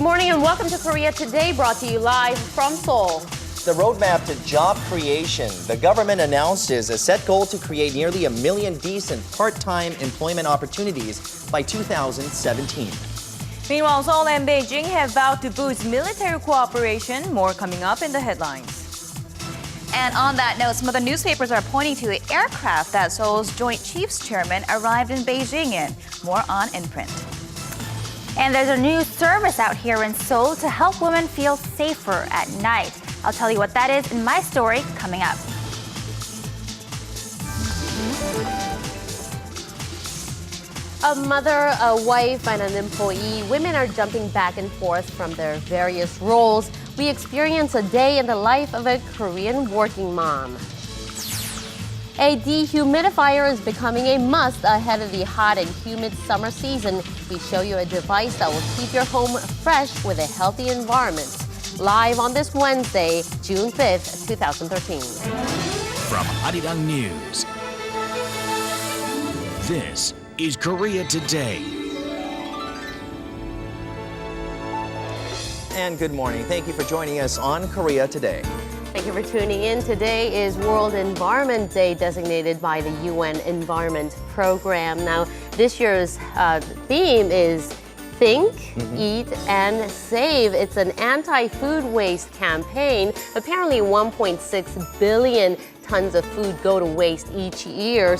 Good morning and welcome to Korea Today, brought to you live from Seoul. The roadmap to job creation. The government announces a set goal to create nearly 1 million decent part-time employment opportunities by 2017. Meanwhile, Seoul and Beijing have vowed to boost military cooperation. More coming up in the headlines. And on that note, some of the newspapers are pointing to the aircraft that Seoul's Joint Chiefs Chairman arrived in Beijing in. More on In Print. And there's a new service out here in Seoul to help women feel safer at night. I'll tell you what that is in my story coming up. A mother, a wife, and an employee, women are jumping back and forth from their various roles. We experience a day in the life of a Korean working mom. A dehumidifier is becoming a must ahead of the hot and humid summer season. We show you a device that will keep your home fresh with a healthy environment. Live on this Wednesday, June 5th, 2013. From Arirang News, this is Korea Today. And good morning. Thank you for joining us on Korea Today. Thank you for tuning in. Today is World Environment Day, designated by the UN Environment Program. Now, this year's theme is Think, Eat, and Save. It's an anti-food waste campaign. Apparently, 1.6 billion tons of food go to waste each year.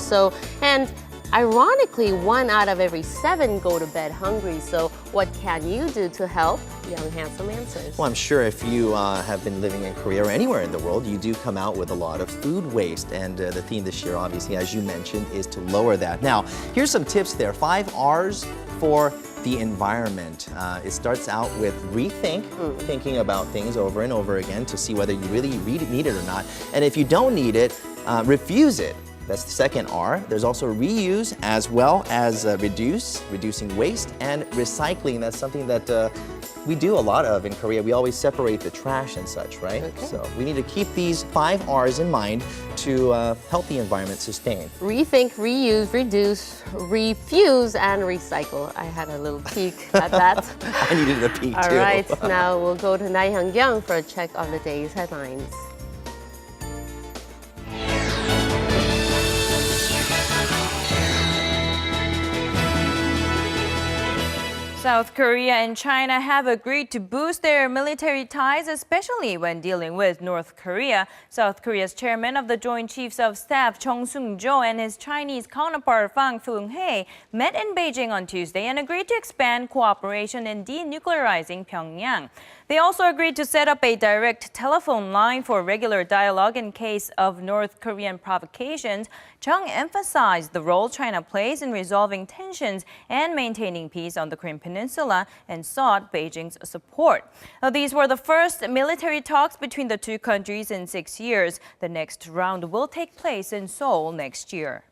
And ironically, 1 out of every 7 go to bed hungry. So what can you do to help? Young Handsome answers. Well, I'm sure if you have been living in Korea or anywhere in the world, you do come out with a lot of food waste. And the theme this year, obviously, as you mentioned, is to lower that. Now, here's some tips there. 5 R's for the environment. It starts out with rethink, thinking about things over and over again to see whether you really need it or not. And if you don't need it, refuse it. That's the second R. There's also reuse as well as reducing waste, and recycling. That's something that we do a lot of in Korea. We always separate the trash and such, right? Okay. So we need to keep these 5 R's in mind to help the environment sustain. Rethink, reuse, reduce, refuse, and recycle. I had a little peek at that. I needed a peek too. All right, now we'll go to Nae Hyung-kyung for a check of the day's headlines. South Korea and China have agreed to boost their military ties, especially when dealing with North Korea. South Korea's chairman of the Joint Chiefs of Staff, Chung Sung-jo, and his Chinese counterpart, Fang Fung-hae, met in Beijing on Tuesday and agreed to expand cooperation in denuclearizing Pyongyang. They also agreed to set up a direct telephone line for regular dialogue in case of North Korean provocations. Chung emphasized the role China plays in resolving tensions and maintaining peace on the Korean Peninsula and sought Beijing's support. Now, these were the first military talks between the two countries in 6 years. The next round will take place in Seoul next year.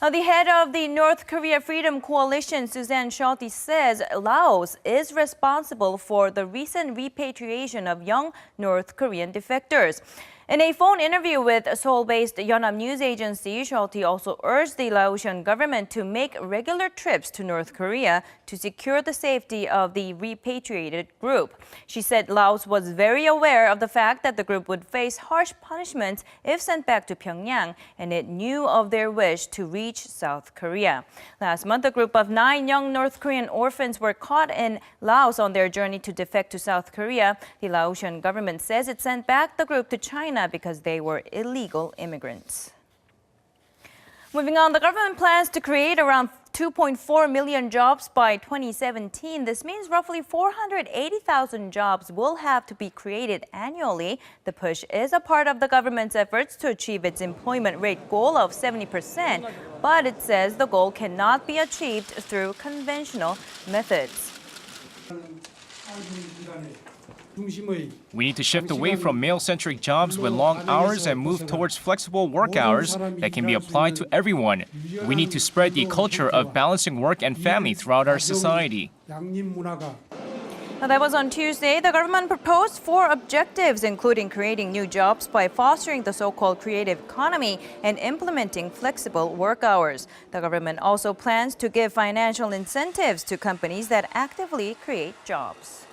Now, the head of the North Korea Freedom Coalition, Suzanne Shelty, says Laos is responsible for the recent repatriation of young North Korean defectors. In a phone interview with Seoul-based Yonhap News Agency, Shelty also urged the Laotian government to make regular trips to North Korea to secure the safety of the repatriated group. She said Laos was very aware of the fact that the group would face harsh punishments if sent back to Pyongyang, and it knew of their wish to reach South Korea. Last month, a group of 9 young North Korean orphans were caught in Laos on their journey to defect to South Korea. The Laotian government says it sent back the group to China because they were illegal immigrants. Moving on, the government plans to create around 2.4 million jobs by 2017. This means roughly 480,000 jobs will have to be created annually. The push is a part of the government's efforts to achieve its employment rate goal of 70%, but it says the goal cannot be achieved through conventional methods. We need to shift away from male-centric jobs with long hours and move towards flexible work hours that can be applied to everyone. We need to spread the culture of balancing work and family throughout our society. Now, that was on Tuesday. The government proposed 4 objectives, including creating new jobs by fostering the so-called creative economy and implementing flexible work hours. The government also plans to give financial incentives to companies that actively create jobs.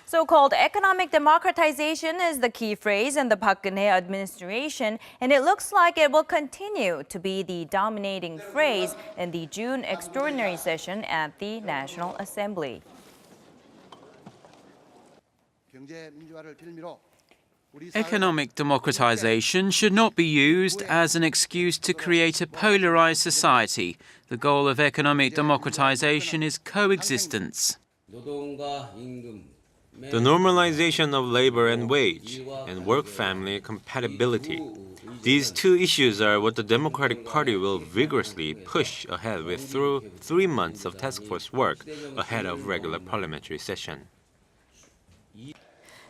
So-called economic democratization is the key phrase in the Park Geun-hye administration, and it looks like it will continue to be the dominating phrase in the June extraordinary session at the National Assembly. Economic democratization should not be used as an excuse to create a polarized society. The goal of economic democratization is coexistence. The normalization of labor and wage, and work-family compatibility. These 2 issues are what the Democratic Party will vigorously push ahead with through 3 months of task force work ahead of regular parliamentary session.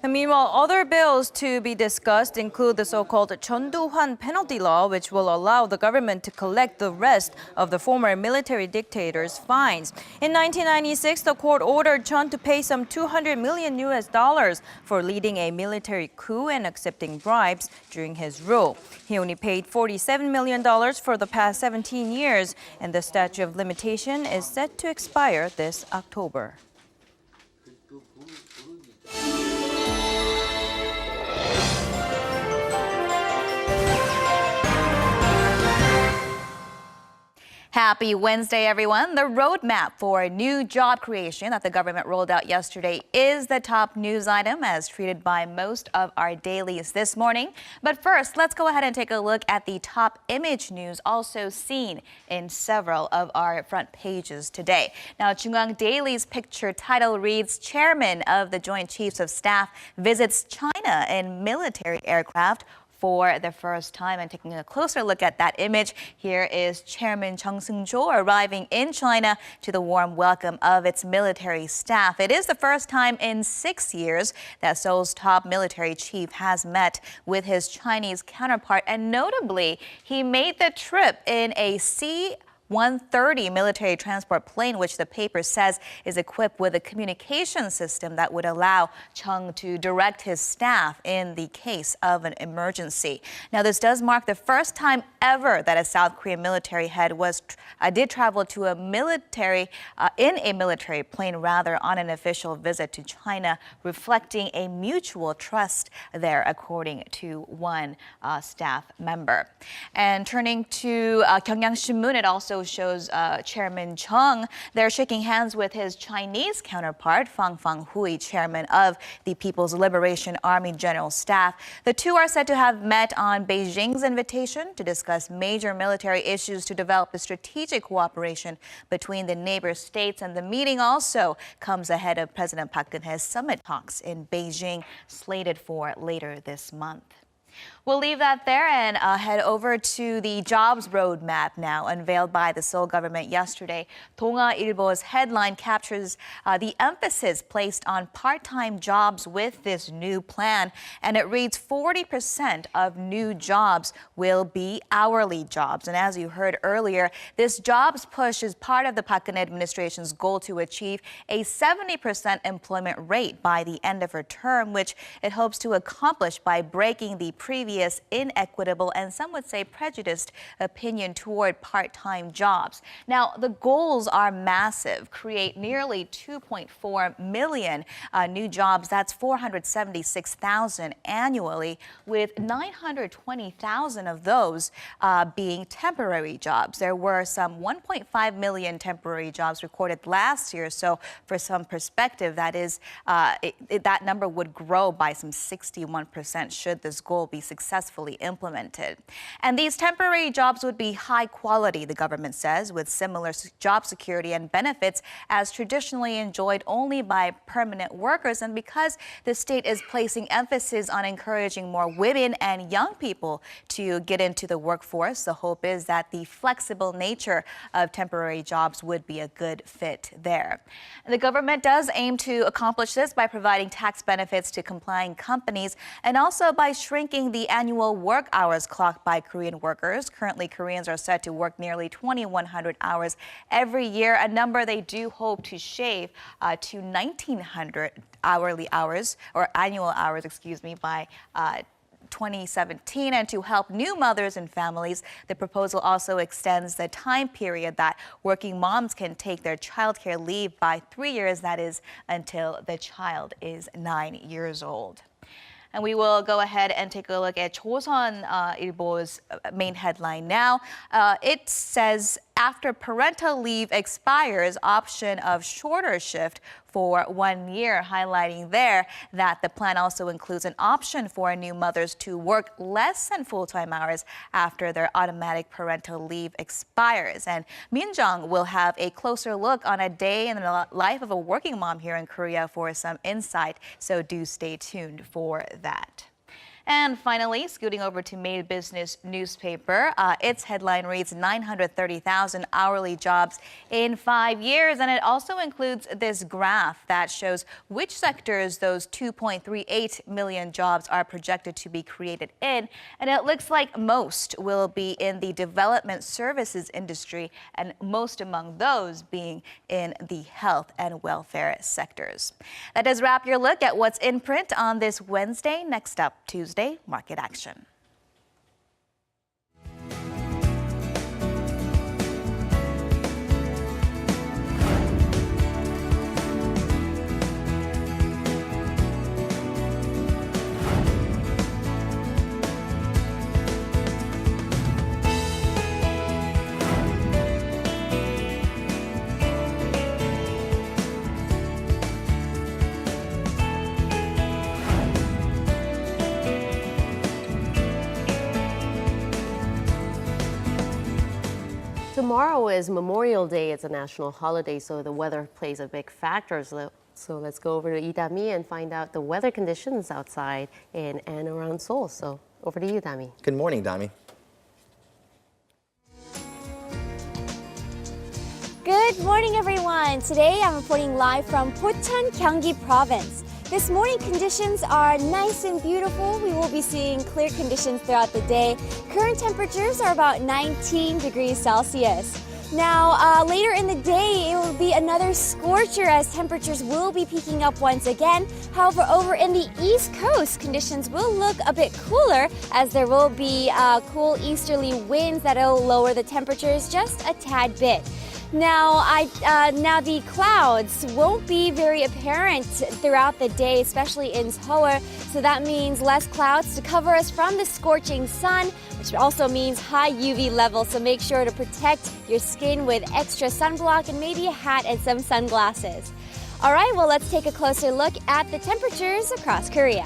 And meanwhile, other bills to be discussed include the so-called 전두환 penalty law, which will allow the government to collect the rest of the former military dictators' fines. In 1996, the court ordered Chun to pay some $200 million for leading a military coup and accepting bribes during his rule. He only paid $47 million for the past 17 years, and the statute of limitation is set to expire this October. Happy Wednesday, everyone. The roadmap for new job creation that the government rolled out yesterday is the top news item as treated by most of our dailies this morning. But first, let's go ahead and take a look at the top image news also seen in several of our front pages today. Now, Jungang Daily's picture title reads, Chairman of the Joint Chiefs of Staff visits China in military aircraft for the first time. And taking a closer look at that image, here is Chairman Chung Seung-jo arriving in China to the warm welcome of its military staff. It is the first time in 6 years that Seoul's top military chief has met with his Chinese counterpart, and notably, he made the trip in a C-130 military transport plane, which the paper says is equipped with a communication system that would allow Chung to direct his staff in the case of an emergency. Now, this does mark the first time ever that a South Korean military head did travel to a military in a military plane, rather, on an official visit to China, reflecting a mutual trust there, according to one staff member. And turning to Gyeongyang Shinmun, it also shows Chairman Chung there shaking hands with his Chinese counterpart, Fang Fanghui, chairman of the People's Liberation Army General Staff. The two are said to have met on Beijing's invitation to discuss major military issues to develop a strategic cooperation between the neighbor states. And the meeting also comes ahead of President Park Geun-hye's summit talks in Beijing, slated for later this month. We'll leave that there and head over to the jobs roadmap now unveiled by the Seoul government yesterday. 동아일보's headline captures the emphasis placed on part-time jobs with this new plan, and it reads 40% of new jobs will be hourly jobs. And as you heard earlier, this jobs push is part of the Park Geun-hye administration's goal to achieve a 70% employment rate by the end of her term, which it hopes to accomplish by breaking the previous inequitable and some would say prejudiced opinion toward part-time jobs. Now, the goals are massive. Create nearly 2.4 million new jobs. That's 476,000 annually, with 920,000 of those being temporary jobs. There were some 1.5 million temporary jobs recorded last year. So for some perspective, that is that number would grow by some 61% should this goal be successfully implemented. And these temporary jobs would be high quality, the government says, with similar job security and benefits as traditionally enjoyed only by permanent workers. And because the state is placing emphasis on encouraging more women and young people to get into the workforce, the hope is that the flexible nature of temporary jobs would be a good fit there. The government does aim to accomplish this by providing tax benefits to complying companies and also by shrinking breaking the annual work hours clocked by Korean workers. Currently, Koreans are said to work nearly 2,100 hours every year, a number they do hope to shave to 1,900 hourly hours, or annual hours, excuse me, by 2017. And to help new mothers and families, the proposal also extends the time period that working moms can take their childcare leave by 3 years, that is, until the child is 9 years old. And we will go ahead and take a look at Chosun Ilbo's main headline now. It says, after parental leave expires, option of shorter shift for 1 year, highlighting there that the plan also includes an option for new mothers to work less than full-time hours after their automatic parental leave expires. And Min-jung will have a closer look on a day in the life of a working mom here in Korea for some insight, so do stay tuned for that. And finally, scooting over to Mail Business newspaper, its headline reads 930,000 hourly jobs in 5 years. And it also includes this graph that shows which sectors those 2.38 million jobs are projected to be created in. And it looks like most will be in the development services industry, and most among those being in the health and welfare sectors. That does wrap your look at what's in print on this Wednesday. Next up, Tuesday market action. Tomorrow is Memorial Day. It's a national holiday, so the weather plays a big factor. So let's go over to Lee Da-mi and find out the weather conditions outside in and around Seoul. So over to you, Da-mi. Good morning, Dami. Good morning, everyone. Today I'm reporting live from Pocheon, Gyeonggi Province. This morning conditions are nice and beautiful. We will be seeing clear conditions throughout the day. Current temperatures are about 19 degrees Celsius. Now, later in the day, it will be another scorcher as temperatures will be peaking up once again. However, over in the East Coast, conditions will look a bit cooler as there will be cool easterly winds that will lower the temperatures just a tad bit. Now, the clouds won't be very apparent throughout the day, especially in Seoul. So that means less clouds to cover us from the scorching sun, which also means high UV levels. So make sure to protect your skin with extra sunblock and maybe a hat and some sunglasses. All right, well, let's take a closer look at the temperatures across Korea.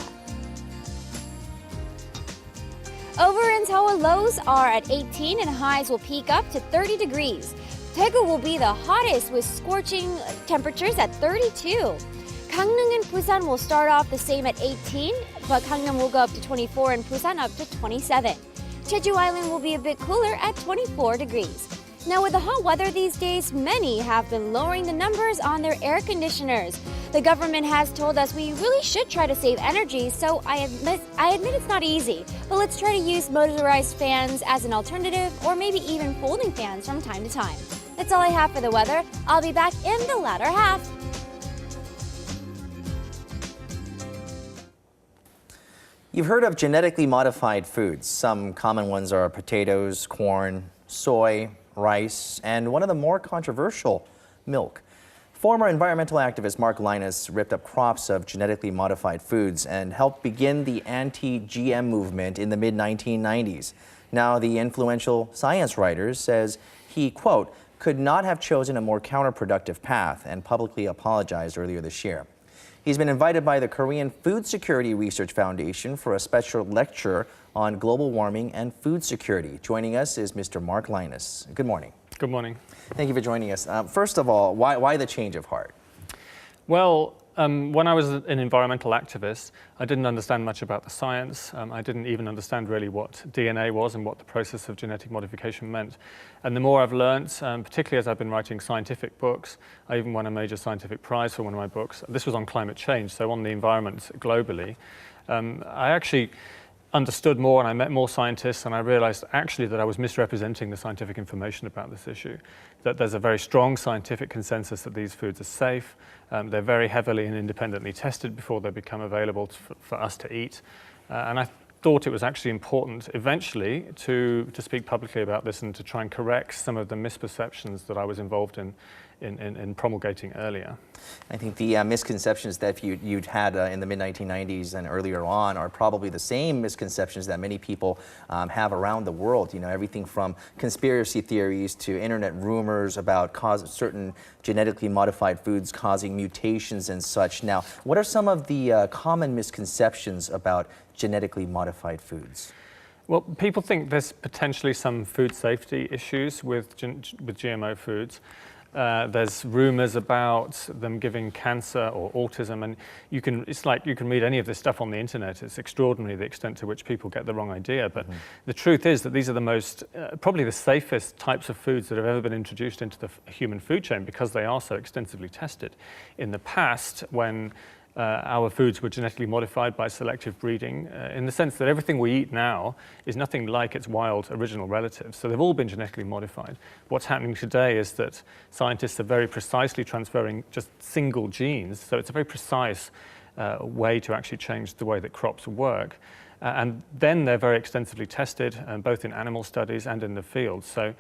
Over in Seoul, lows are at 18 and highs will peak up to 30 degrees. Daegu will be the hottest with scorching temperatures at 32. Gangneung and Busan will start off the same at 18, but Gangneung will go up to 24 and Busan up to 27. Jeju Island will be a bit cooler at 24 degrees. Now, with the hot weather these days, many have been lowering the numbers on their air conditioners. The government has told us we really should try to save energy, so I admit it's not easy. But let's try to use motorized fans as an alternative, or maybe even folding fans from time to time. That's all I have for the weather. I'll be back in the latter half. You've heard of genetically modified foods. Some common ones are potatoes, corn, soy, rice, and one of the more controversial, milk. Former environmental activist Mark Lynas ripped up crops of genetically modified foods and helped begin the anti-GM movement in the mid-1990s. Now, the influential science writer says he, quote, could not have chosen a more counterproductive path and publicly apologized earlier this year. He's been invited by the Korean Food Security Research Foundation for a special lecture on global warming and food security. Joining us is Mr. Mark Lynas. Good morning. Good morning. Thank you for joining us. First of all, why the change of heart? Well, when I was an environmental activist, I didn't understand much about the science. I didn't even understand really what DNA was and what the process of genetic modification meant. And the more I've learned, particularly as I've been writing scientific books, I even won a major scientific prize for one of my books. This was on climate change, so on the environment globally. I actually understood more and I met more scientists, and I realized actually that I was misrepresenting the scientific information about this issue, that there's a very strong scientific consensus that these foods are safe. They're very heavily and independently tested before they become available for us to eat. And I thought it was actually important eventually to speak publicly about this and to try and correct some of the misperceptions that I was involved in promulgating earlier. I think the misconceptions that you'd had in the mid-1990s and earlier on are probably the same misconceptions that many people have around the world. You know, everything from conspiracy theories to internet rumors about certain genetically modified foods causing mutations and such. Now, what are some of the common misconceptions about genetically modified foods? Well, people think there's potentially some food safety issues with GMO foods. There's rumors about them giving cancer or autism, and it's like you can read any of this stuff on the internet. It's extraordinary the extent to which people get the wrong idea. But the truth is that these are the most, probably the safest types of foods that have ever been introduced into the human food chain because they are so extensively tested. In the past, when our foods were genetically modified by selective breeding, in the sense that everything we eat now is nothing like its wild original relatives. So they've all been genetically modified. What's happening today is that scientists are very precisely transferring just single genes. So it's a very precise way to actually change the way that crops work. And then they're very extensively tested, both in animal studies and in the field. So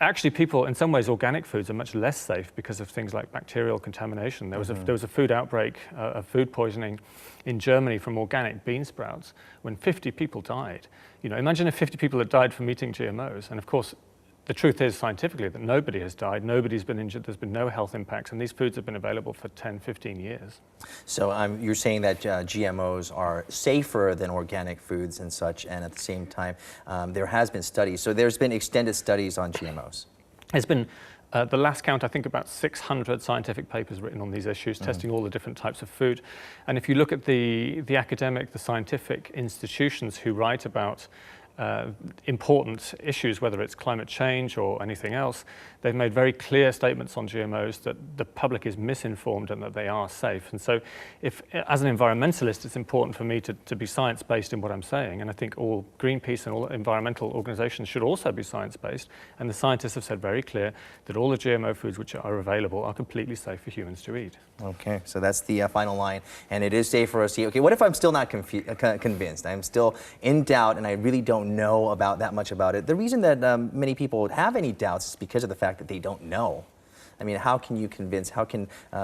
actually, people, in some ways, organic foods are much less safe because of things like bacterial contamination. There was a food outbreak of food poisoning in Germany from organic bean sprouts when 50 people died. You know, imagine if 50 people had died from eating GMOs. And of course, the truth is scientifically that nobody has died, nobody's been injured, there's been no health impacts, and these foods have been available for 10, 15 years. So you're saying that GMOs are safer than organic foods and such, and at the same time, there has been studies. So there's been extended studies on GMOs. There's been, the last count, I think about 600 scientific papers written on these issues, testing all the different types of food. And if you look at the academic, the scientific institutions who write about important issues, whether it's climate change or anything else, they've made very clear statements on GMOs that the public is misinformed and that they are safe. And so if, as an environmentalist, it's important for me to be science-based in what I'm saying, and I think all Greenpeace and all environmental organizations should also be science-based, and the scientists have said very clear that all the GMO foods which are available are completely safe for humans to eat. Okay, so that's the final line, and it is safe for us to eat. Okay, what if I'm still not convinced? I'm still in doubt, and I really don't know that much about it. The reason that many people have any doubts is because of the fact that they don't know. I mean, how can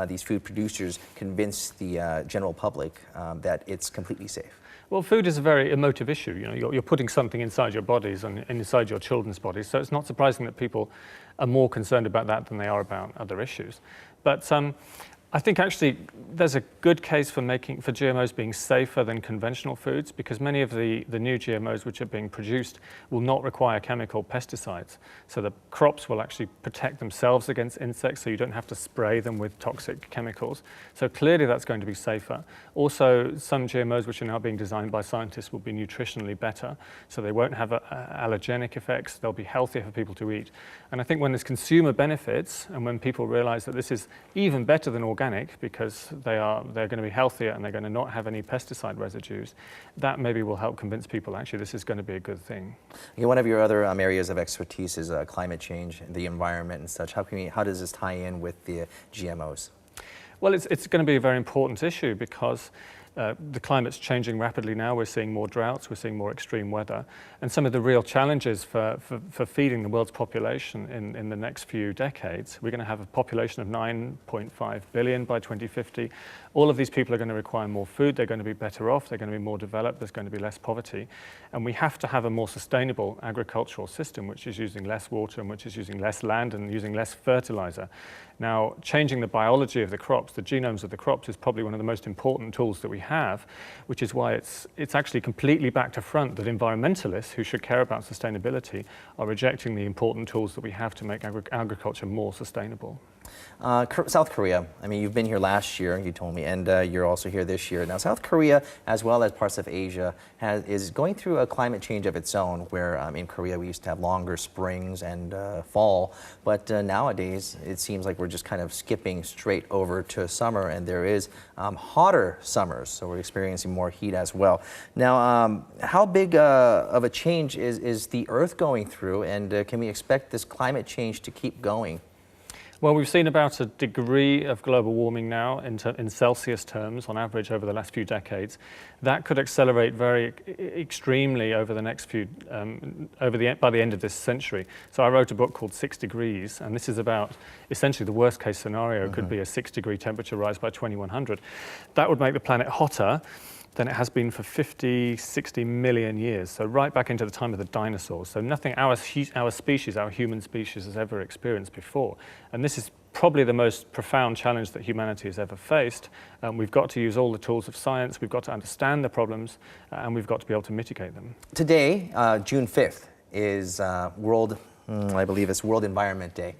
these food producers convince the general public that it's completely safe? Well, food is a very emotive issue. You know, you're putting something inside your bodies and inside your children's bodies, so it's not surprising that people are more concerned about that than they are about other issues. But I think actually there's a good case for GMOs being safer than conventional foods, because many of the new GMOs which are being produced will not require chemical pesticides. So the crops will actually protect themselves against insects, so you don't have to spray them with toxic chemicals. So clearly that's going to be safer. Also, some GMOs which are now being designed by scientists will be nutritionally better, so they won't have allergenic effects. They'll be healthier for people to eat. And I think when there's consumer benefits and when people realize that this is even better than organic because they're going to be healthier and they're going to not have any pesticide residues, that maybe will help convince people actually this is going to be a good thing. Okay, one of your other areas of expertise is climate change, the environment and such. How does this tie in with the GMOs? Well, it's going to be a very important issue because the climate's changing rapidly now. We're seeing more droughts, we're seeing more extreme weather. And some of the real challenges for feeding the world's population in the next few decades, we're going to have a population of 9.5 billion by 2050. All of these people are going to require more food, they're going to be better off, they're going to be more developed, there's going to be less poverty. And we have to have a more sustainable agricultural system which is using less water and which is using less land and using less fertilizer. Now, changing the biology of the crops, the genomes of the crops, is probably one of the most important tools that we have, which is why it's actually completely back to front that environmentalists who should care about sustainability are rejecting the important tools that we have to make agriculture more sustainable. South Korea, I mean, you've been here last year, you told me, and you're also here this year. Now, South Korea, as well as parts of Asia, is going through a climate change of its own, where in Korea we used to have longer springs and fall, but nowadays it seems like we're just kind of skipping straight over to summer, and there is hotter summers, so we're experiencing more heat as well. Now, how big of a change is the Earth going through, and can we expect this climate change to keep going? Well, we've seen about a degree of global warming now in Celsius terms on average over the last few decades. That could accelerate very extremely over the next few, by the end of this century. So I wrote a book called 6 Degrees, and this is about essentially the worst case scenario could be a 6-degree temperature rise by 2100. That would make the planet hotter than it has been for 50, 60 million years. So right back into the time of the dinosaurs. So nothing our species, our human species, has ever experienced before. And this is probably the most profound challenge that humanity has ever faced. We've got to use all the tools of science, we've got to understand the problems, and we've got to be able to mitigate them. Today, June 5th, is I believe it's World Environment Day.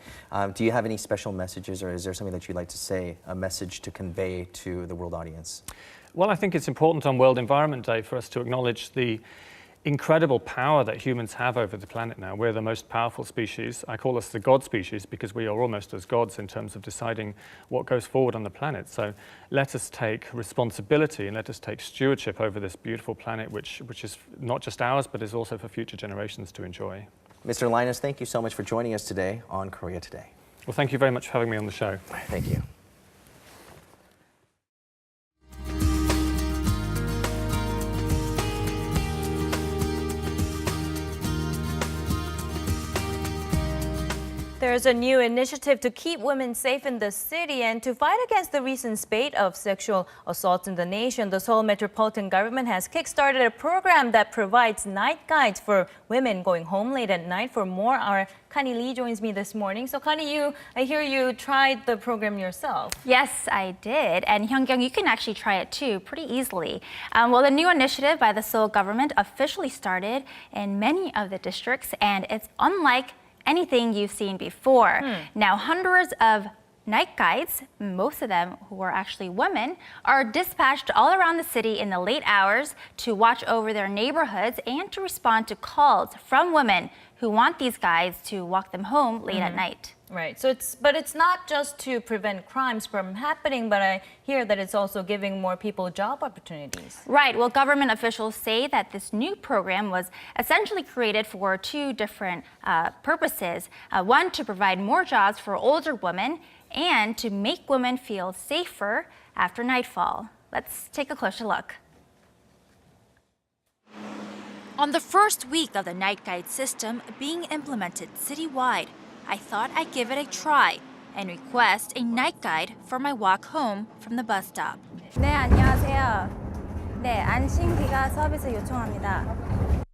Do you have any special messages, or is there something that you'd like to say, a message to convey to the world audience? Well, I think it's important on World Environment Day for us to acknowledge the incredible power that humans have over the planet now. We're the most powerful species. I call us the God species because we are almost as gods in terms of deciding what goes forward on the planet. So let us take responsibility and let us take stewardship over this beautiful planet, which is not just ours, but is also for future generations to enjoy. Mr. Linus, thank you so much for joining us today on Korea Today. Well, thank you very much for having me on the show. Thank you. There's a new initiative to keep women safe in the city and to fight against the recent spate of sexual assaults in the nation. The Seoul Metropolitan Government has kickstarted a program that provides night guides for women going home late at night. For more, our Connie Lee joins me this morning. So Connie, I hear you tried the program yourself. Yes, I did. And Hyungkyung, you can actually try it too, pretty easily. Well, the new initiative by the Seoul government officially started in many of the districts, and it's unlike anything you've seen before. Now, hundreds of night guides, most of them who are actually women, are dispatched all around the city in the late hours to watch over their neighborhoods and to respond to calls from women who want these guides to walk them home late at night. Right. So it's not just to prevent crimes from happening, but I hear that it's also giving more people job opportunities. Right. Well, government officials say that this new program was essentially created for two different purposes. One, to provide more jobs for older women, and to make women feel safer after nightfall. Let's take a closer look. On the first week of the night guide system being implemented citywide, I thought I'd give it a try and request a night guide for my walk home from the bus stop. 네, 안녕하세요. 네, 안심기가 서비스 요청합니다.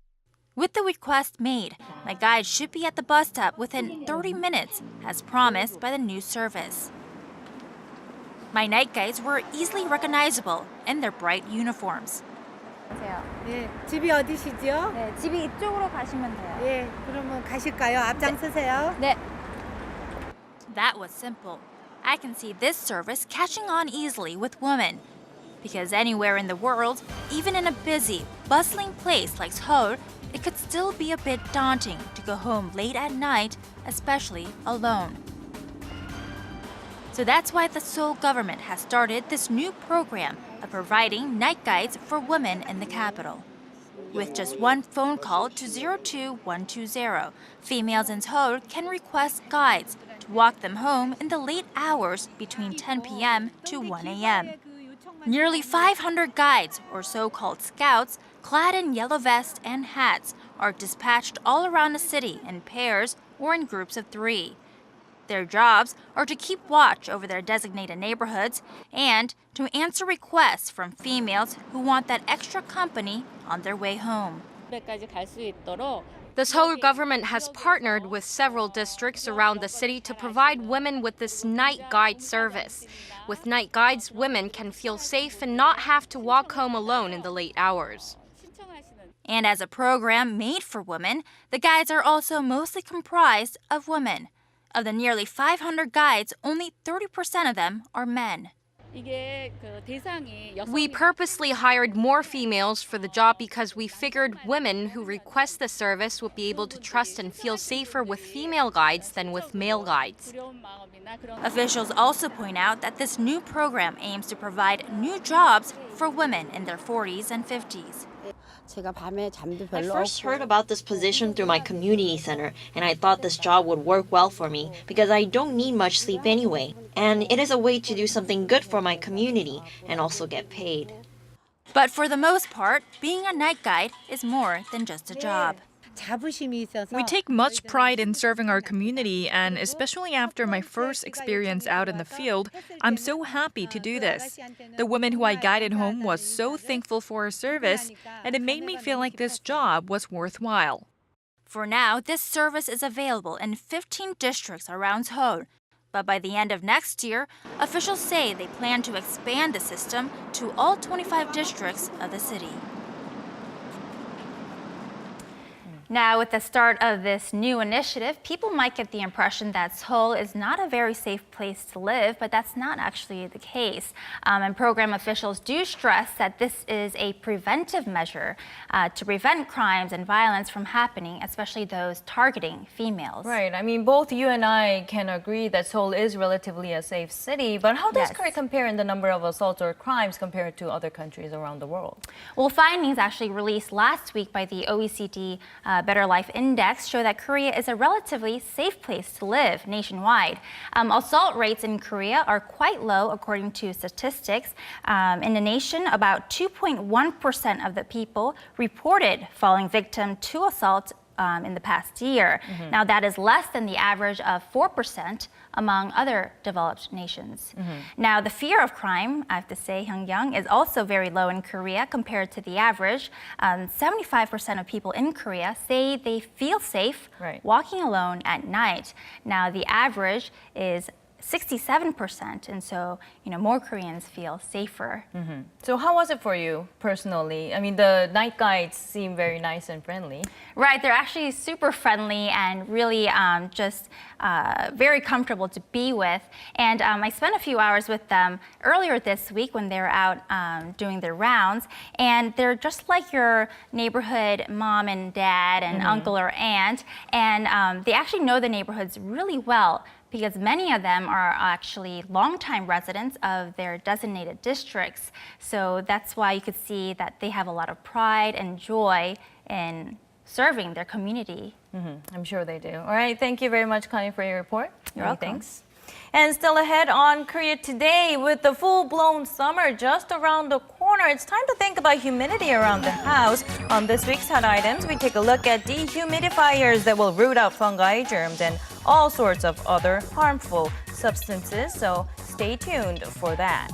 With the request made, my guide should be at the bus stop within 30 minutes, as promised by the new service. My night guides were easily recognizable in their bright uniforms. 네, 집이 어디시죠? 네, 집이 이쪽으로 가시면 돼요. 예, 그러면 가실까요? 앞장서세요. 네. That was simple. I can see this service catching on easily with women. Because anywhere in the world, even in a busy, bustling place like Seoul, it could still be a bit daunting to go home late at night, especially alone. So that's why the Seoul government has started this new program of providing night guides for women in the capital. With just one phone call to 02120, females in Seoul can request guides to walk them home in the late hours between 10 p.m. to 1 a.m. Nearly 500 guides, or so-called scouts, clad in yellow vests and hats, are dispatched all around the city in pairs or in groups of 3. Their jobs are to keep watch over their designated neighborhoods and to answer requests from females who want that extra company on their way home. The Seoul government has partnered with several districts around the city to provide women with this night guide service. With night guides, women can feel safe and not have to walk home alone in the late hours. And as a program made for women, the guides are also mostly comprised of women. Of the nearly 500 guides, only 30% of them are men. We purposely hired more females for the job because we figured women who request the service would be able to trust and feel safer with female guides than with male guides. Officials also point out that this new program aims to provide new jobs for women in their 40s and 50s. I first heard about this position through my community center, and I thought this job would work well for me because I don't need much sleep anyway. And it is a way to do something good for my community and also get paid. But for the most part, being a night guide is more than just a job. We take much pride in serving our community, and especially after my first experience out in the field, I'm so happy to do this. The woman who I guided home was so thankful for her service, and it made me feel like this job was worthwhile. For now, this service is available in 15 districts around Seoul. But by the end of next year, officials say they plan to expand the system to all 25 districts of the city. Now, with the start of this new initiative, people might get the impression that Seoul is not a very safe place to live, but that's not actually the case. And program officials do stress that this is a preventive measure to prevent crimes and violence from happening, especially those targeting females. Right. I mean, both you and I can agree that Seoul is relatively a safe city, but how does Korea compare in the number of assaults or crimes compared to other countries around the world? Well, findings actually released last week by the OECD Better Life Index show that Korea is a relatively safe place to live nationwide. Assault rates in Korea are quite low according to statistics. In the nation, about 2.1% of the people reported falling victim to assault in the past year. Now, that is less than the average of 4% among other developed nations. Now, the fear of crime, I have to say, Hyungyang, is also very low in Korea compared to the average. 75% of people in Korea say they feel safe walking alone at night. Now, the average is 67%, and so more Koreans feel safer. So how was it for you personally? I mean, the night guides seem very nice and friendly. Right, they're actually super friendly and really just very comfortable to be with. And I spent a few hours with them earlier this week when they were out doing their rounds. And they're just like your neighborhood mom and dad and uncle or aunt. And they actually know the neighborhoods really well, because many of them are actually longtime residents of their designated districts. So that's why you could see that they have a lot of pride and joy in serving their community. I'm sure they do. All right, thank you very much, Connie, for your report. You're welcome. Thanks. And still ahead on Korea Today, with the full-blown summer just around the corner, it's time to think about humidity around the house. On this week's Hot Items, we take a look at dehumidifiers that will root out fungi, germs, and all sorts of other harmful substances. So stay tuned for that.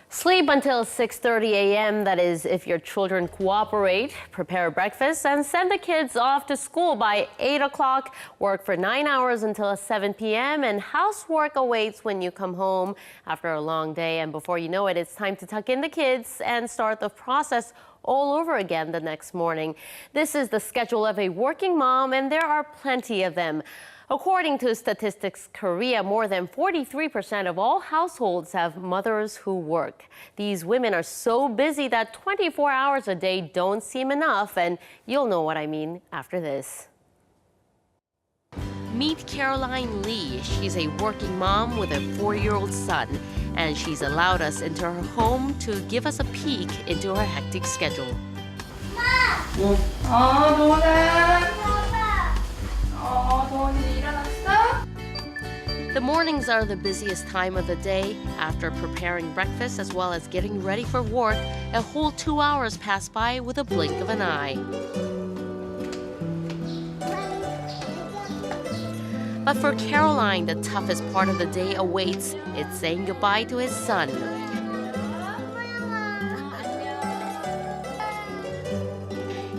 Sleep until 6:30 a.m. That is, if your children cooperate. Prepare breakfast and send the kids off to school by 8 o'clock. Work for 9 hours until 7 p.m. And housework awaits when you come home after a long day. And before you know it, it's time to tuck in the kids and start the process all over again the next morning. This is the schedule of a working mom, and there are plenty of them. According to Statistics Korea, more than 43% of all households have mothers who work. These women are so busy that 24 hours a day don't seem enough, and you'll know what I mean after this. Meet Caroline Lee. She's a working mom with a 4-year-old son, and she's allowed us into her home to give us a peek into her hectic schedule. The mornings are the busiest time of the day. After preparing breakfast as well as getting ready for work, a whole 2 hours pass by with a blink of an eye. But for Caroline, the toughest part of the day awaits. It's saying goodbye to his son.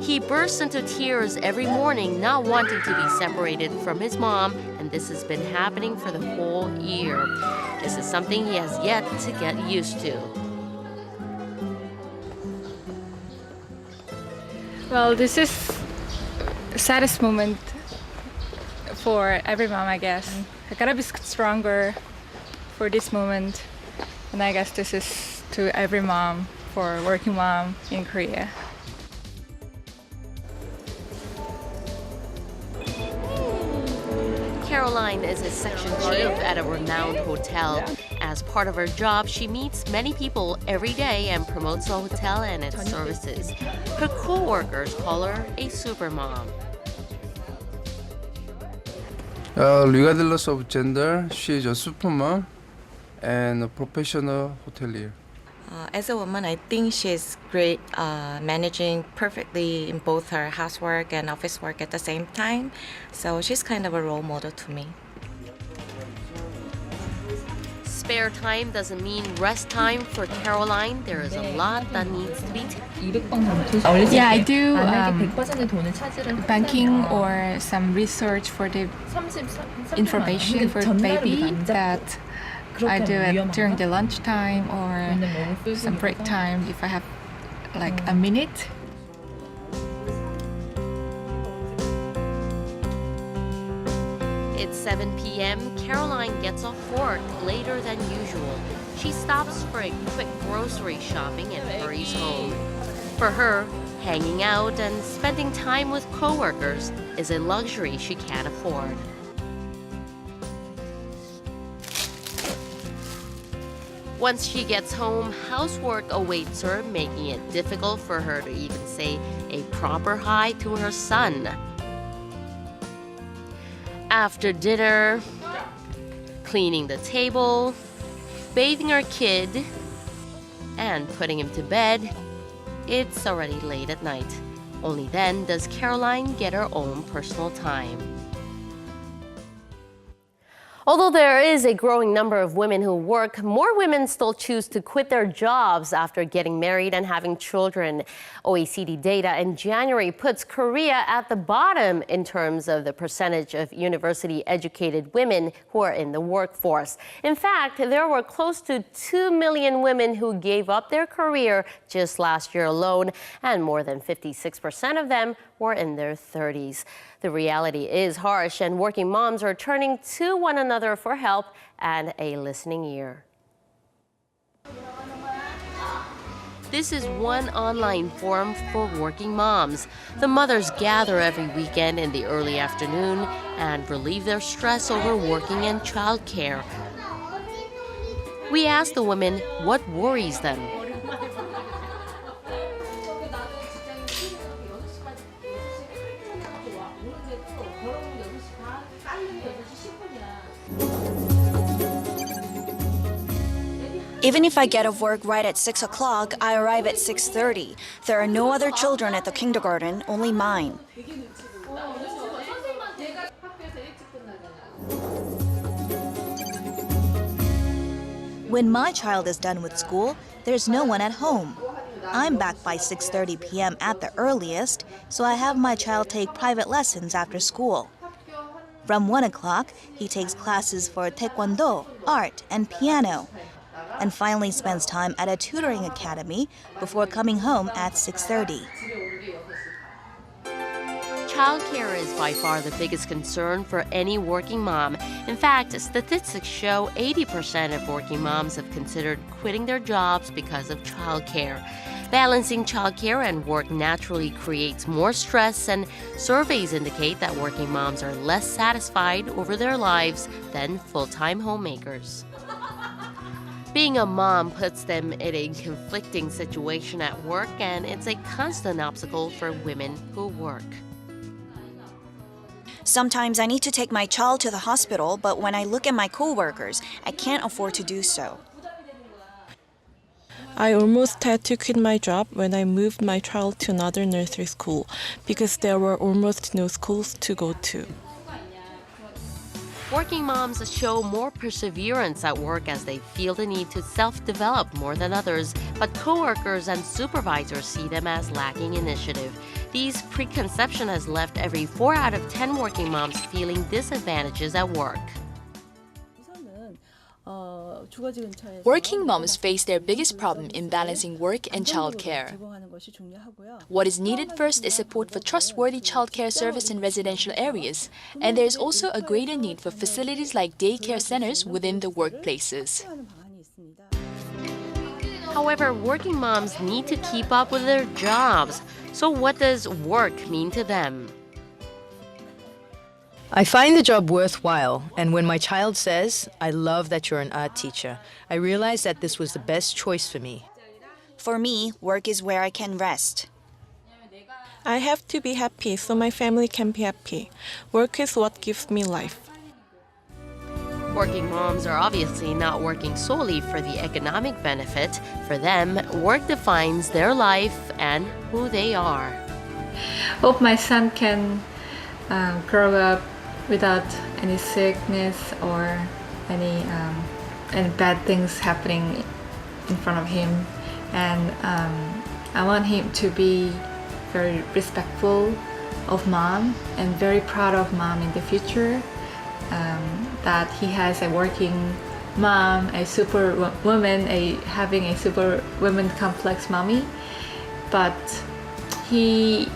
He bursts into tears every morning, not wanting to be separated from his mom, and this has been happening for the whole year. This is something he has yet to get used to. Well, this is the saddest moment for every mom, I guess. I gotta be stronger for this moment. And I guess this is to every mom, for working mom in Korea. Caroline is a section chief at a renowned hotel. As part of her job, she meets many people every day and promotes the hotel and its services. Her co-workers call her a supermom. Regardless of gender, she is a supermom and a professional hotelier. As a woman, I think she's great managing perfectly in both her housework and office work at the same time. So she's kind of a role model to me. Spare time doesn't mean rest time for Caroline. There is a lot that needs to be taken. Yeah, I do banking or some research for the information for the baby that I do it during the lunchtime or some break time if I have like a minute. It's 7 p.m. Caroline gets off work later than usual. She stops for a quick grocery shopping and hurries home. For her, hanging out and spending time with coworkers is a luxury she can't afford. Once she gets home, housework awaits her, making it difficult for her to even say a proper hi to her son. After dinner, cleaning the table, bathing her kid, and putting him to bed, it's already late at night. Only then does Caroline get her own personal time. Although there is a growing number of women who work, more women still choose to quit their jobs after getting married and having children. OECD data in January puts Korea at the bottom in terms of the percentage of university-educated women who are in the workforce. In fact, there were close to 2 million women who gave up their career just last year alone, and more than 56% of them were in their 30s. The reality is harsh, and working moms are turning to one another for help and a listening ear. This is one online forum for working moms. The mothers gather every weekend in the early afternoon and relieve their stress over working and childcare. We asked the women what worries them. Even if I get off work right at 6 o'clock, I arrive at 6:30. There are no other children at the kindergarten, only mine. When my child is done with school, there's no one at home. I'm back by 6:30 p.m. at the earliest, so I have my child take private lessons after school. From 1 o'clock, he takes classes for taekwondo, art, and piano, and finally spends time at a tutoring academy before coming home at 6:30. Childcare is by far the biggest concern for any working mom. In fact, statistics show 80% of working moms have considered quitting their jobs because of childcare. Balancing childcare and work naturally creates more stress, and surveys indicate that working moms are less satisfied over their lives than full-time homemakers. Being a mom puts them in a conflicting situation at work, and it's a constant obstacle for women who work. Sometimes I need to take my child to the hospital, but when I look at my coworkers, I can't afford to do so. I almost had to quit my job when I moved my child to another nursery school because there were almost no schools to go to. Working moms show more perseverance at work as they feel the need to self-develop more than others, but coworkers and supervisors see them as lacking initiative. These preconception has left every 4 out of 10 working moms feeling disadvantages at work. Working moms face their biggest problem in balancing work and childcare. What is needed first is support for trustworthy childcare service in residential areas, and there is also a greater need for facilities like daycare centers within the workplaces. However, working moms need to keep up with their jobs. So what does work mean to them? I find the job worthwhile, and when my child says, "I love that you're an art teacher," I realize that this was the best choice for me. For me, work is where I can rest. I have to be happy so my family can be happy. Work is what gives me life. Working moms are obviously not working solely for the economic benefit. For them, work defines their life and who they are. Hope my son can grow up without any sickness or any bad things happening in front of him, and I want him to be very respectful of mom and very proud of mom in the future, that he has a working mom, a super woman, having a super woman complex mommy, but he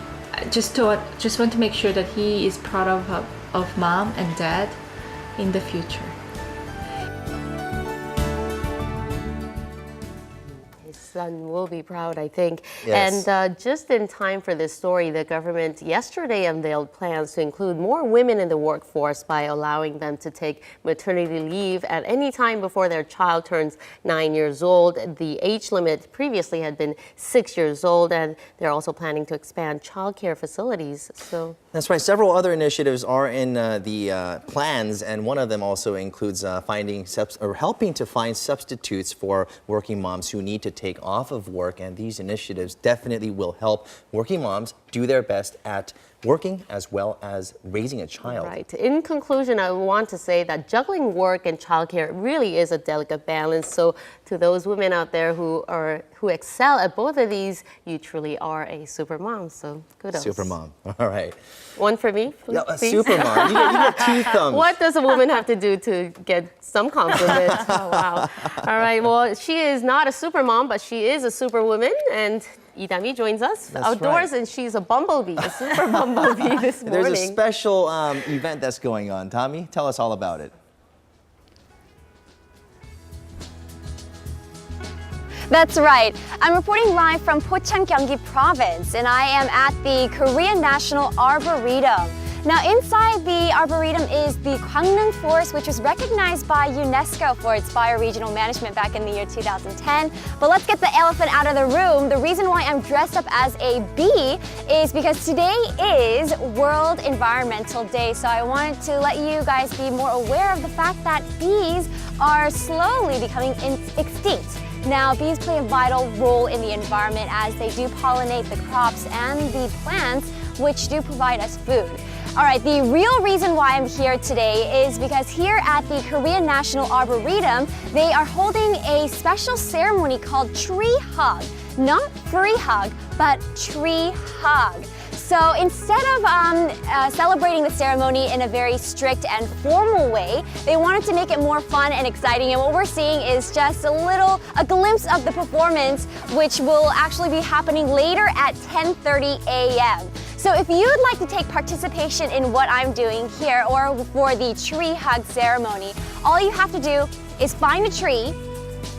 just want to make sure that he is proud of mom and dad in the future. His son will be proud, I think. Yes. And just in time for this story, the government yesterday unveiled plans to include more women in the workforce by allowing them to take maternity leave at any time before their child turns 9 years old. The age limit previously had been 6 years old, and they're also planning to expand childcare facilities. So That's right. Several other initiatives are in the plans, and one of them also includes helping to find substitutes for working moms who need to take off of work. And these initiatives definitely will help working moms do their best at working as well as raising a child. Right. In conclusion, I want to say that juggling work and childcare really is a delicate balance. So to those women out there who excel at both of these, you truly are a super mom. So kudos. Super mom. All right. One for me, please. Yeah, a super mom. You get 2 thumbs. What does a woman have to do to get some compliment? Oh, wow. All right. Well, she is not a super mom, but she is a super woman. And Idami joins us That's outdoors, right. and she's a bumblebee, a super bumblebee this morning. There's a special event that's going on. Tommy, tell us all about it. That's right. I'm reporting live from Pocheon, Gyeonggi Province, and I am at the Korean National Arboretum. Now, inside the Arboretum is the Gwangnam Forest, which was recognized by UNESCO for its bioregional management back in the year 2010. But let's get the elephant out of the room. The reason why I'm dressed up as a bee is because today is World Environmental Day. So I wanted to let you guys be more aware of the fact that bees are slowly becoming extinct. Now, bees play a vital role in the environment as they do pollinate the crops and the plants, which do provide us food. All right, the real reason why I'm here today is because here at the Korean National Arboretum, they are holding a special ceremony called Tree Hug. Not free hug, but tree hug. So instead of celebrating the ceremony in a very strict and formal way, they wanted to make it more fun and exciting. And what we're seeing is just a glimpse of the performance, which will actually be happening later at 10:30 a.m. So if you'd like to take participation in what I'm doing here or for the tree hug ceremony, all you have to do is find a tree,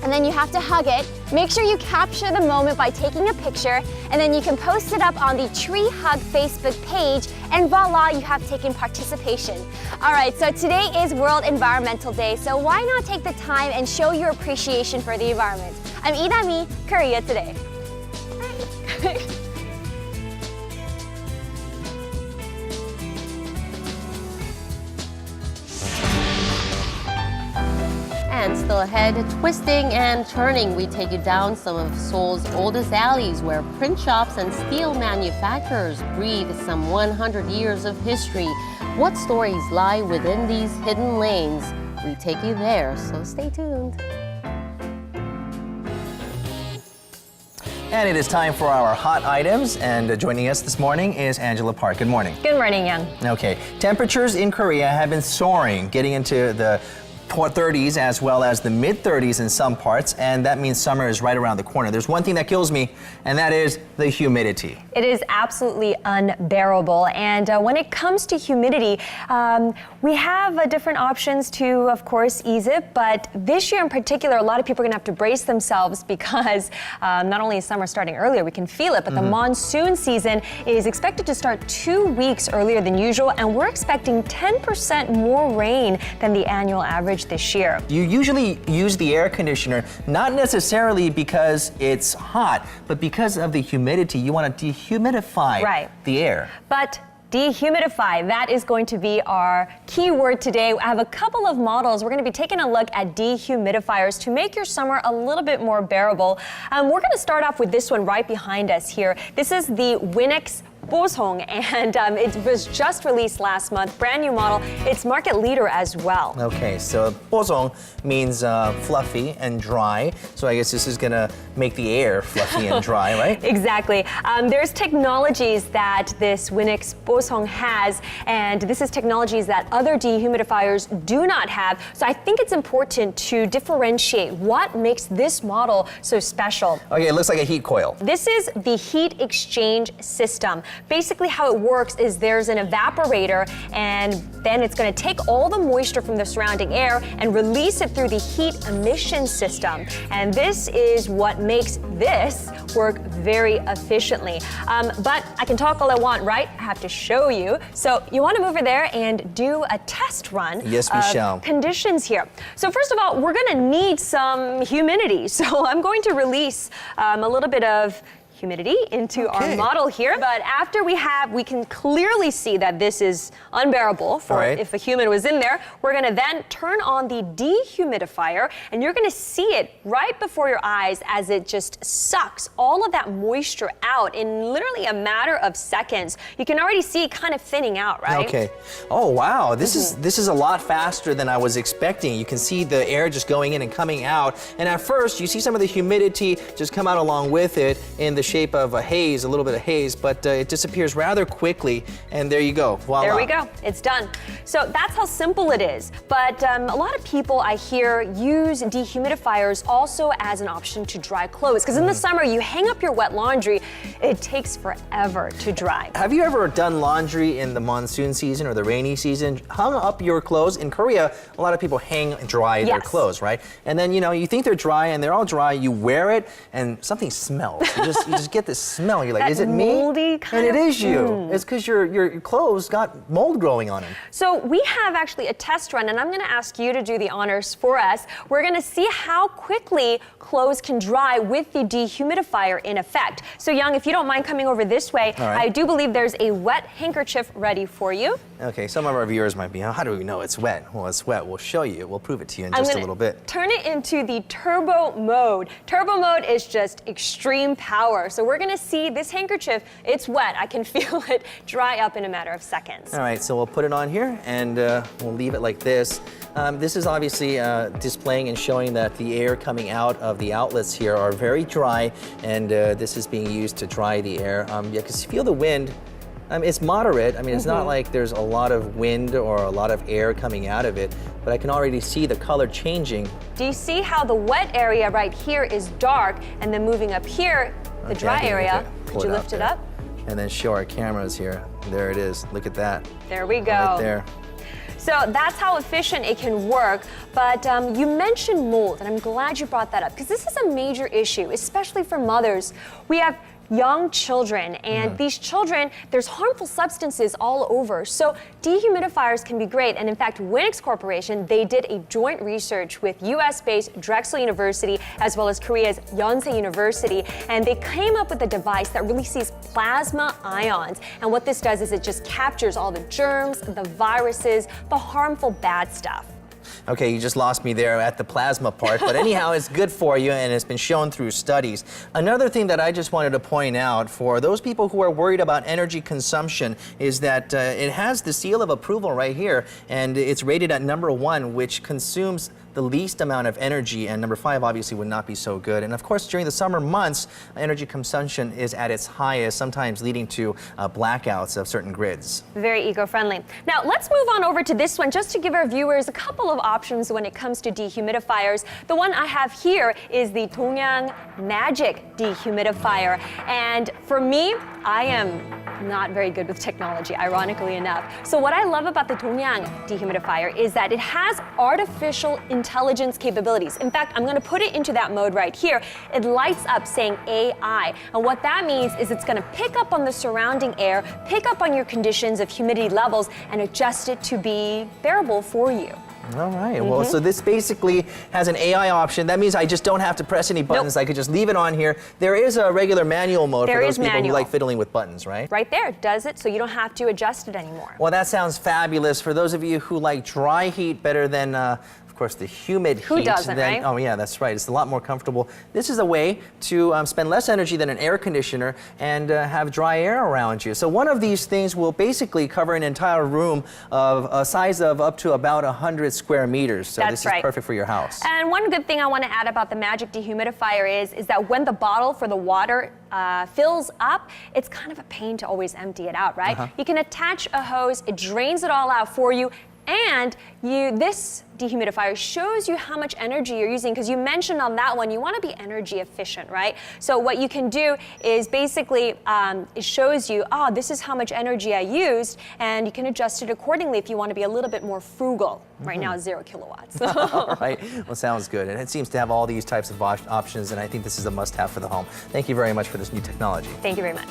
and then you have to hug it. Make sure you capture the moment by taking a picture, and then you can post it up on the Tree Hug Facebook page, and voila, you have taken participation. All right, so today is World Environmental Day, so why not take the time and show your appreciation for the environment? I'm Idami, Korea Today. And still ahead, twisting and turning, we take you down some of Seoul's oldest alleys where print shops and steel manufacturers breathe some 100 years of history. What stories lie within these hidden lanes? We take you there, so stay tuned. And it is time for our hot items, and joining us this morning is Angela Park. Good morning. Good morning, Young. Okay, temperatures in Korea have been soaring, getting into the 30s as well as the mid-30s in some parts, and that means summer is right around the corner. There's one thing that kills me, and that is the humidity. It is absolutely unbearable, and when it comes to humidity, we have different options to, of course, ease it, but this year in particular, a lot of people are going to have to brace themselves because not only is summer starting earlier, we can feel it, but the monsoon season is expected to start 2 weeks earlier than usual, and we're expecting 10% more rain than the annual average this year. You usually use the air conditioner not necessarily because it's hot, but because of the humidity. You want to dehumidify the air. But dehumidify, that is going to be our key word today. I have a couple of models. We're going to be taking a look at dehumidifiers to make your summer a little bit more bearable. We're going to start off with this one right behind us here. This is the Winix Bosong, and it was just released last month, brand new model. It's market leader as well. Okay, so Bosong means fluffy and dry, so I guess this is gonna make the air fluffy and dry, right? Exactly. There's technologies that this Winix Bosong has, and this is technologies that other dehumidifiers do not have, so I think it's important to differentiate what makes this model so special. Okay, it looks like a heat coil. This is the heat exchange system. Basically how it works is there's an evaporator, and then it's going to take all the moisture from the surrounding air and release it through the heat emission system. And this is what makes this work very efficiently. But I can talk all I want, right? I have to show you. So you want to move over there and do a test run of conditions here. So first of all, we're going to need some humidity. So I'm going to release a little bit of humidity into our model here, but after we can clearly see that this is unbearable for if a human was in there. We're going to then turn on the dehumidifier, and you're going to see it right before your eyes as it just sucks all of that moisture out in literally a matter of seconds. You can already see it kind of thinning out, right? Okay. Oh wow, this is a lot faster than I was expecting. You can see the air just going in and coming out, and at first you see some of the humidity just come out along with it in the shape of a haze, a little bit of haze, but it disappears rather quickly, and there you go. Voila. There we go. It's done. So that's how simple it is. But a lot of people I hear use dehumidifiers also as an option to dry clothes, because in the summer you hang up your wet laundry, it takes forever to dry. Have you ever done laundry in the monsoon season or the rainy season? Hung up your clothes? In Korea, a lot of people hang dry their clothes, right? And then you think they're dry and they're all dry, you wear it and something smells. You just get this smell. You're like, is it me? Moldy kind and of. it is you. It's because your clothes got mold growing on them. So we have actually a test run, and I'm going to ask you to do the honors for us. We're going to see how quickly clothes can dry with the dehumidifier in effect. So Young, if you don't mind coming over this way, I do believe there's a wet handkerchief ready for you. Okay, some of our viewers might be, how do we know it's wet? Well, it's wet. We'll show you. We'll prove it to you in just a little bit. Turn it into the turbo mode. Turbo mode is just extreme power. So we're going to see this handkerchief. It's wet. I can feel it dry up in a matter of seconds. All right, so we'll put it on here and we'll leave it like this. This is obviously displaying and showing that the air coming out of the outlets here are very dry, and this is being used to dry the air. You can feel the wind. It's moderate. I mean, it's not like there's a lot of wind or a lot of air coming out of it, but I can already see the color changing. Do you see how the wet area right here is dark, and then moving up here, the dry area? Could you lift it up? And then show our cameras here. There it is. Look at that. There we go. Right there. So that's how efficient it can work. But you mentioned mold, and I'm glad you brought that up, because this is a major issue, especially for mothers. We have young children, and these children, there's harmful substances all over. So dehumidifiers can be great, and in fact, Winix Corporation, they did a joint research with US-based Drexel University as well as Korea's Yonsei University, and they came up with a device that releases plasma ions. And what this does is it just captures all the germs, the viruses, the harmful bad stuff. Okay, you just lost me there at the plasma part, but anyhow, it's good for you and it's been shown through studies. Another thing that I just wanted to point out for those people who are worried about energy consumption is that it has the seal of approval right here, and it's rated at #1, which consumes the least amount of energy, and number 5 obviously would not be so good. And of course, during the summer months, energy consumption is at its highest, sometimes leading to blackouts of certain grids. Very eco-friendly. Now, let's move on over to this one, just to give our viewers a couple of options when it comes to dehumidifiers. The one I have here is the Dongyang Magic Dehumidifier. And for me, I am not very good with technology, ironically enough. So what I love about the Dongyang dehumidifier is that it has artificial intelligence capabilities. In fact, I'm going to put it into that mode right here. It lights up saying AI. And what that means is it's going to pick up on the surrounding air, pick up on your conditions of humidity levels, and adjust it to be bearable for you. All right. Well, so this basically has an AI option. That means I just don't have to press any buttons. I could just leave it on here. There is a regular manual mode for those people who like fiddling with buttons, right? Right there. It does it so you don't have to adjust it anymore. Well, that sounds fabulous. For those of you who like dry heat better than of course, the humid heat. Who doesn't, right? Oh, yeah, that's right. It's a lot more comfortable. This is a way to spend less energy than an air conditioner and have dry air around you. So one of these things will basically cover an entire room of a size of up to about 100 square meters. So this is perfect for your house. And one good thing I want to add about the Magic Dehumidifier is that when the bottle for the water fills up, it's kind of a pain to always empty it out, right? You can attach a hose, it drains it all out for you, and this dehumidifier shows you how much energy you're using, because you mentioned on that one you want to be energy efficient, right? So what you can do is basically it shows you, this is how much energy I used, and you can adjust it accordingly if you want to be a little bit more frugal. Right now, 0 kilowatts. All right. Well, sounds good. And it seems to have all these types of options, and I think this is a must-have for the home. Thank you very much for this new technology. Thank you very much.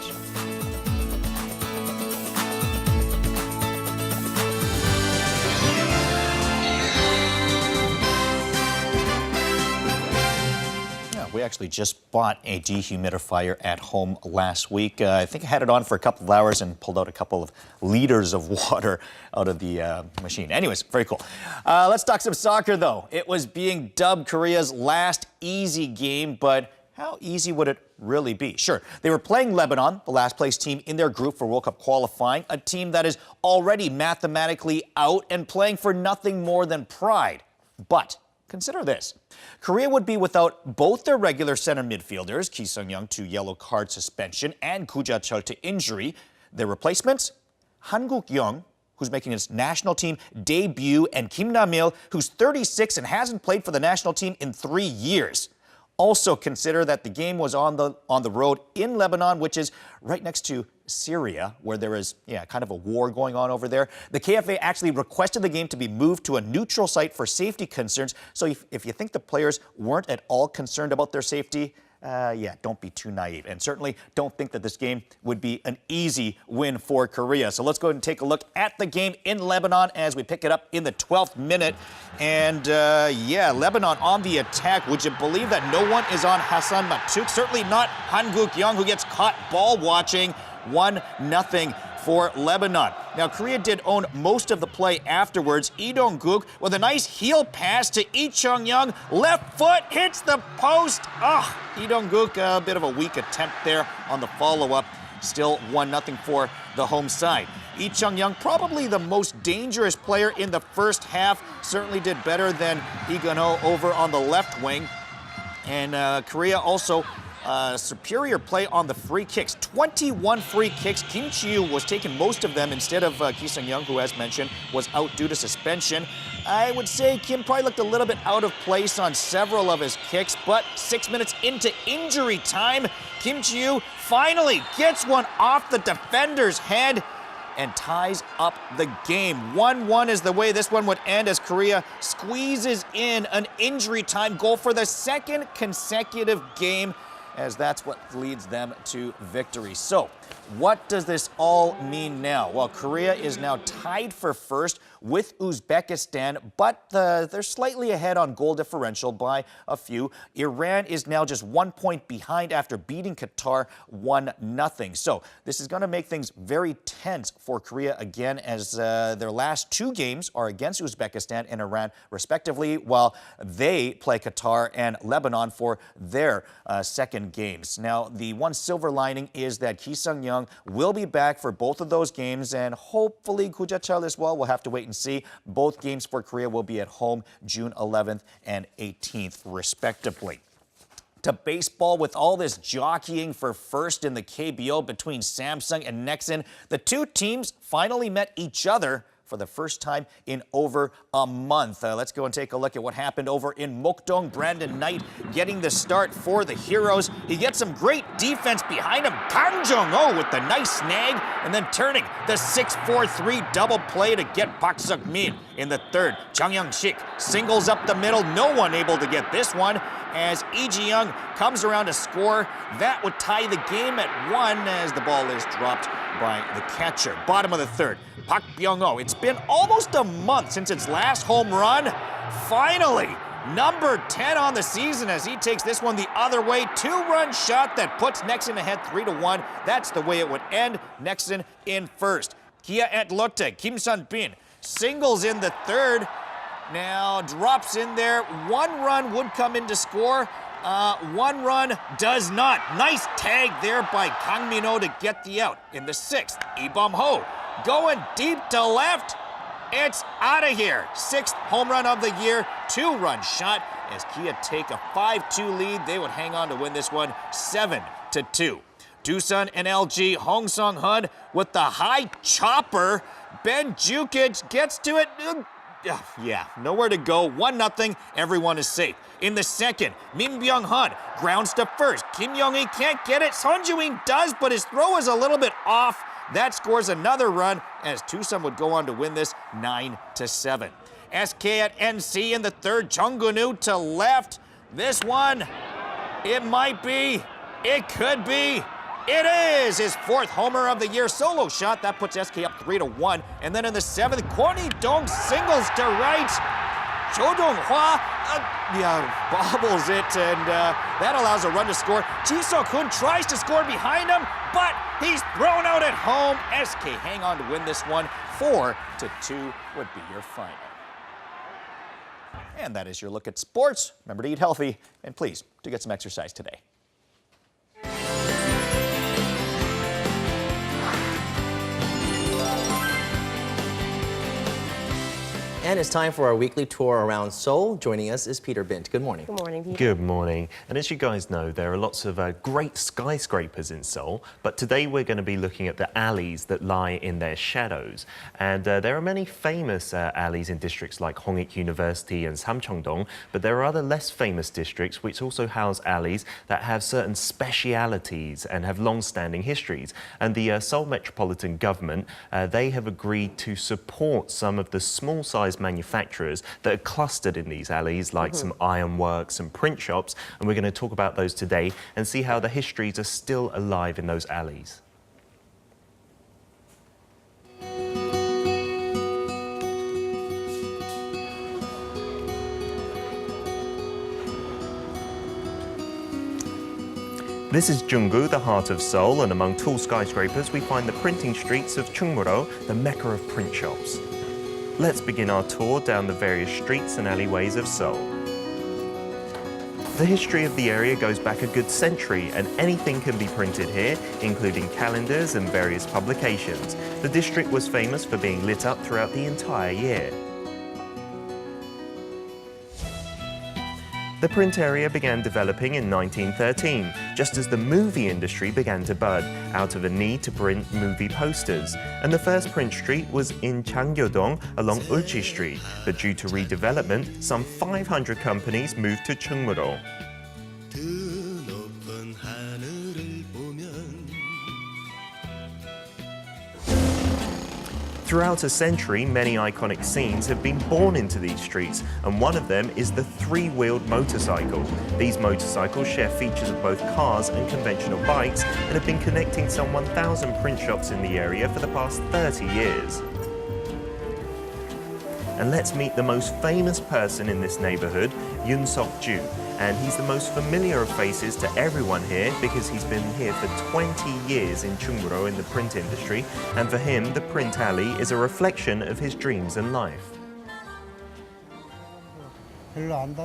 We actually just bought a dehumidifier at home last week. I think I had it on for a couple of hours and pulled out a couple of liters of water out of the machine. Anyways, very cool. Let's talk some soccer, though. It was being dubbed Korea's last easy game, but how easy would it really be? Sure, they were playing Lebanon, the last place team in their group for World Cup qualifying, a team that is already mathematically out and playing for nothing more than pride. But consider this. Korea would be without both their regular center midfielders, Ki Sung-young to yellow card suspension and Koo Ja-chul to injury. Their replacements, Han Guk-young, who's making his national team debut, and Kim Na-mil, who's 36 and hasn't played for the national team in 3 years. Also consider that the game was on the road in Lebanon, which is right next to Syria, where there is kind of a war going on over there. The KFA actually requested the game to be moved to a neutral site for safety concerns. So if you think the players weren't at all concerned about their safety, don't be too naive. And certainly don't think that this game would be an easy win for Korea. So let's go ahead and take a look at the game in Lebanon as we pick it up in the 12th minute. And Lebanon on the attack. Would you believe that no one is on Hassan Matuk? Certainly not Han Guk-young, who gets caught ball watching. 1-0 for Lebanon. Now, Korea did own most of the play afterwards. Lee Jungkook with a nice heel pass to Lee Chung-young. Left foot hits the post. Lee Jungkook, a bit of a weak attempt there on the follow-up. Still 1-0 for the home side. Lee Chung-young, probably the most dangerous player in the first half. Certainly did better than Lee Gun-ho over on the left wing. And Korea also superior play on the free kicks. 21 free kicks. Kim Chi-yu was taking most of them instead of Ki Sung-young, who, as mentioned, was out due to suspension. I would say Kim probably looked a little bit out of place on several of his kicks, but 6 minutes into injury time, Kim Chi-yu finally gets one off the defender's head and ties up the game. 1-1 is the way this one would end as Korea squeezes in an injury time goal for the second consecutive game, as that's what leads them to victory. So, what does this all mean now? Well, Korea is now tied for first with Uzbekistan, but they're slightly ahead on goal differential by a few. Iran is now just 1 point behind after beating Qatar 1-0. So this is going to make things very tense for Korea again, as their last 2 games are against Uzbekistan and Iran, respectively, while they play Qatar and Lebanon for their second games. Now, the one silver lining is that Ki Sung-young will be back for both of those games, and hopefully Koo Ja-chul as well. We'll have to wait and and see. Both games for Korea will be at home June 11th and 18th, respectively. To baseball, with all this jockeying for first in the KBO between Samsung and Nexen, the two teams finally met each other for the first time in over a month. Let's go and take a look at what happened over in Mokdong. Brandon Knight getting the start for the Heroes. He gets some great defense behind him. Kang Jong-oh with the nice snag, and then turning the 6-4-3 double play to get Park Seok-min in the third. Jang Young-sik singles up the middle. No one able to get this one as Lee Ji-young comes around to score. That would tie the game at 1 as the ball is dropped by the catcher. Bottom of the third, Park Byung-oh. It's been almost a month since its last home run. Finally, number 10 on the season as he takes this one the other way. 2-run shot that puts Nexen ahead 3-1. That's the way it would end. Nexen in first. Kia at Lotte, Kim Sun-bin singles in the third. Now drops in there. 1 run would come in to score. 1 run does not. Nice tag there by Kang Min-ho to get the out. In the 6th, Lee Bum-ho going deep to left. It's out of here. 6th home run of the year. 2-run shot as Kia take a 5-2 lead. They would hang on to win this one 7-2. Doosan and LG, Hong Sung-hun with the high chopper. Ben Jukic gets to it. Yeah, nowhere to go. 1-0. Everyone is safe. In the second, Min Byung-hun grounds to first. Kim Young-hee can't get it. Son Ju-in does, but his throw is a little bit off. That scores another run as Tucson would go on to win this 9-7. SK at NC in the third. Chung Gun-woo to left. This one, it might be, it could be. It is his 4th homer of the year. Solo shot. That puts SK up 3-1. And then in the 7th, Kwon Hee-dong singles to right. Cho Dong-hwa, bobbles it, and that allows a run to score. Ji Seok-hoon tries to score behind him, but he's thrown out at home. SK hang on to win this one. 4-2 would be your final. And that is your look at sports. Remember to eat healthy, and please, do get some exercise today. And it's time for our weekly tour around Seoul. Joining us is Peter Bint. Good morning. Good morning, Peter. Good morning. And as you guys know, there are lots of great skyscrapers in Seoul, but today we're going to be looking at the alleys that lie in their shadows. And there are many famous alleys in districts like Hongik University and Samcheongdong, but there are other less famous districts which also house alleys that have certain specialities and have long-standing histories. And the Seoul Metropolitan Government, they have agreed to support some of the small-sized manufacturers that are clustered in these alleys, like some ironworks and print shops, and we're going to talk about those today and see how the histories are still alive in those alleys. This is Jungkook, the heart of Seoul, and among tall skyscrapers we find the printing streets of Chungmuro, the mecca of print shops. Let's begin our tour down the various streets and alleyways of Seoul. The history of the area goes back a good century, and anything can be printed here, including calendars and various publications. The district was famous for being lit up throughout the entire year. The print area began developing in 1913, just as the movie industry began to bud, out of a need to print movie posters. And the first print street was in Changgyeodong along Ulchi Street, but due to redevelopment, some 500 companies moved to Chungmuro. Throughout a century, many iconic scenes have been born into these streets, and one of them is the three-wheeled motorcycle. These motorcycles share features of both cars and conventional bikes and have been connecting some 1,000 print shops in the area for the past 30 years. And let's meet the most famous person in this neighborhood, Yoon Seok-ju. And he's the most familiar of faces to everyone here because he's been here for 20 years in Chungmuro in the print industry, and for him the print alley is a reflection of his dreams and life.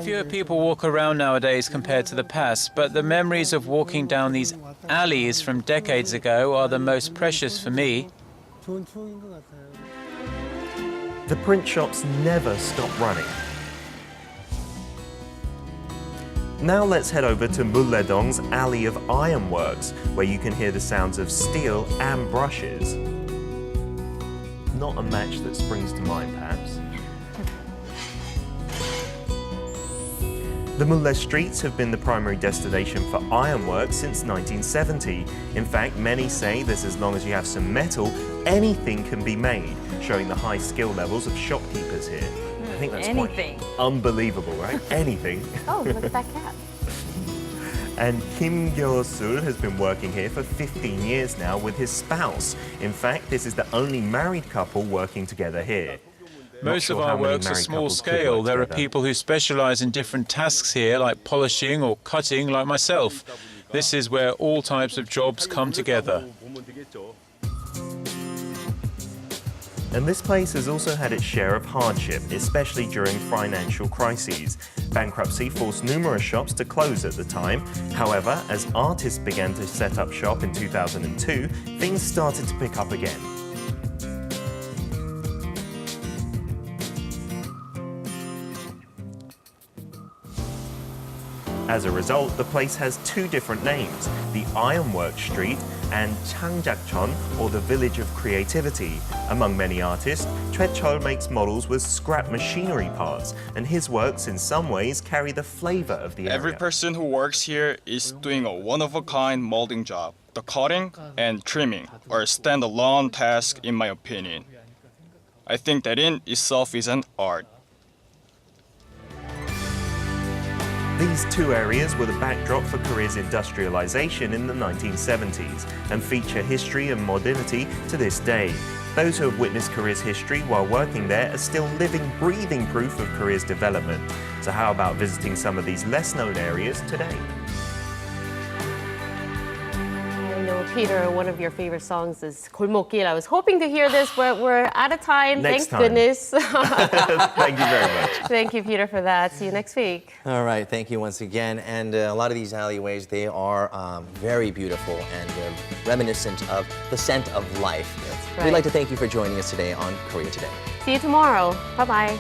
Fewer people walk around nowadays compared to the past, but the memories of walking down these alleys from decades ago are the most precious for me. The print shops never stop running. Now let's head over to Mulledong's Alley of Ironworks, where you can hear the sounds of steel and brushes. Not a match that springs to mind, perhaps. The Mulle streets have been the primary destination for ironwork since 1970. In fact, many say that as long as you have some metal, anything can be made, showing the high skill levels of shopkeepers here. I think that's Anything. quite unbelievable, right? Anything. Oh, look at that cat. And Kim Gyo-sul has been working here for 15 years now with his spouse. In fact, this is the only married couple working together here. Most of our works are small scale. There are people who specialize in different tasks here, like polishing or cutting, like myself. This is where all types of jobs come together. And this place has also had its share of hardship, especially during financial crises. Bankruptcy forced numerous shops to close at the time. However, as artists began to set up shop in 2002, things started to pick up again. As a result, the place has two different names, the Ironwork Street and Changjak-chon, or the Village of Creativity. Among many artists, Choi Chol makes models with scrap machinery parts, and his works in some ways carry the flavor of the area. Every person who works here is doing a one-of-a-kind molding job. The cutting and trimming are a standalone task in my opinion. I think that in itself is an art. These two areas were the backdrop for Korea's industrialization in the 1970s and feature history and modernity to this day. Those who have witnessed Korea's history while working there are still living, breathing proof of Korea's development. So how about visiting some of these less-known areas today? I know, Peter, one of your favorite songs is 골목길. I was hoping to hear this, but we're out of time. Next Thank time. goodness. Thank you very much. Thank you, Peter, for that. See you next week. All right, thank you once again. And a lot of these alleyways, they are very beautiful and reminiscent of the scent of life. right. We'd like to thank you for joining us today on Korea Today. See you tomorrow. Bye-bye.